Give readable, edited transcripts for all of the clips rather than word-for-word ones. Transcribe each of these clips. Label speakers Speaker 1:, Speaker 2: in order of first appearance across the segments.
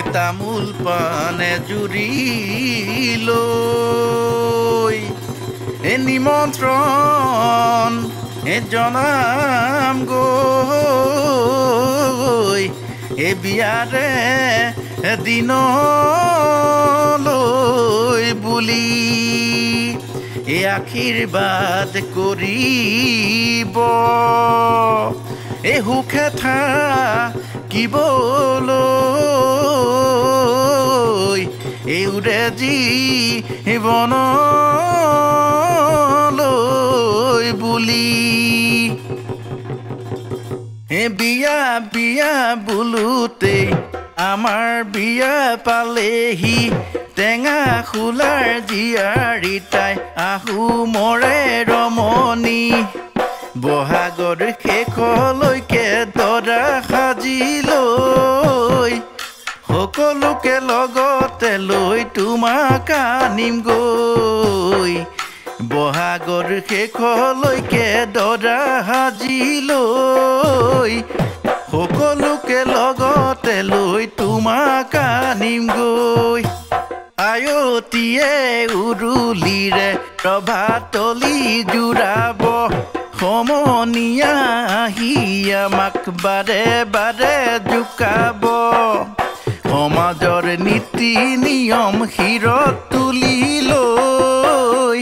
Speaker 1: তামোল পানে জুৰি লৈ নিমন্ত্ৰণ জনাম গৈ বিয়াৰে দিনলৈ বুলি আশীৰ্বাদ কৰিব সুখে থাকিবলৈ উৰে জীৱনলৈ বুলি বিয়া বিয়া বোলোতে আমাৰ বিয়া পালেহি টেঙা খোলাৰ জীয়াৰী তাই আহোমৰে ৰমণী বহাগৰ শেষলৈকে দৰা সাজি লৈ সকলোকে লগতে লৈ তোমাক আনিম গৈ বহাগৰ শেষলৈকে দৰা সাজি লৈ সকলোকে লগতে লৈ তোমাক আনিম গৈ আয়তীয়ে উৰুলিৰে প্ৰভাতলি জোৰাব সমনীয়া আহি আমাক বাৰে বাৰে জোকাব সমাজৰ নীতি নিয়ম শিৰত তুলি লৈ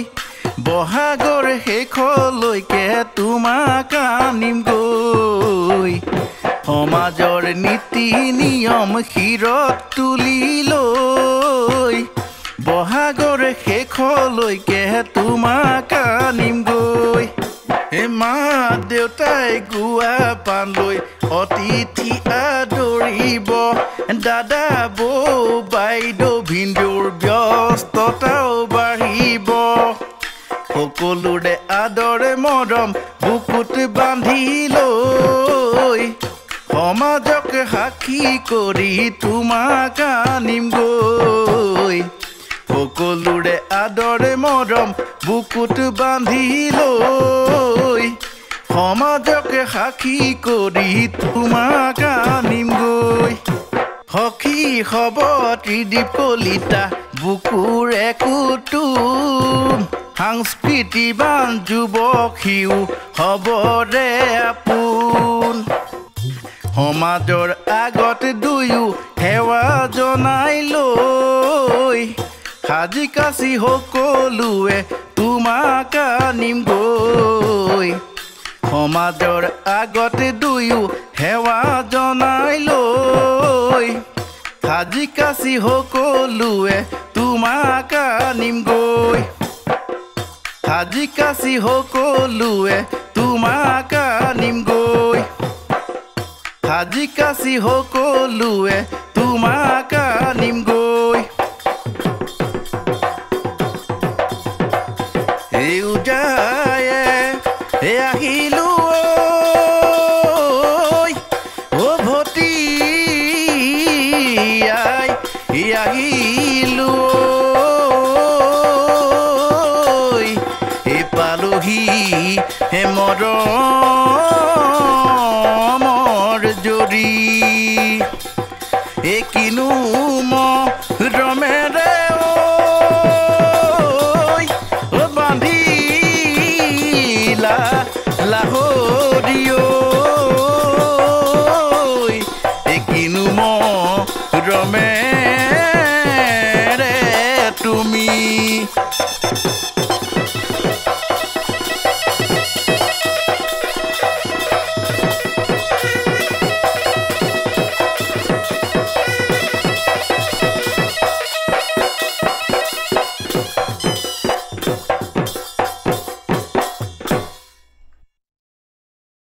Speaker 1: বহাগৰ শেষলৈকে তোমাক আনিম গৈ সমাজৰ নীতি নিয়ম শিৰত তুলি লৈ বহাগৰ শেষলৈকে তোমাক আনিম গৈ মা দেউতাই গুৱা পাণ লৈ অতিথি আদৰিব দাদা বৌ বাইদেউ ভিনদেউৰ ব্যস্ততাও বাঢ়িব সকলোৰে আদৰে মৰম বুকুত বান্ধি লৈ সমাজক সাক্ষী কৰি তোমাক আনিম গৈ সকলোৰে আদৰে মৰম বুকুত বান্ধি লৈ সমাজক সাক্ষী কৰি তোমাক আনিম গৈ সখী হব ত্ৰিদীপ কলিতা বুকুৰে কুটুম সাংস্কৃতিবান যুৱক সিও হবৰে আপোন সমাজৰ আগত দুয়ো সেৱা জনাই লৈ সাজি কাচি সকলোৱে তোমাক আনিম গৈ সমাজৰ আগত দুয়ো সেৱা জনাই লৈ সাজি কাচি সকলোৱে তোমাক আনিম গৈ সাজি কাচি সকলোৱে তোমাক আনিম গৈ সাজি কাচি সকলোৱে তোমাক আনিম গৈ উজায়ে আহিলো ভতি আহিলো পালোহি মৰমৰ জৰি কিনো মৰমেৰে বান্ধিলা লাহৰিও কিনো মৰমেৰে তুমি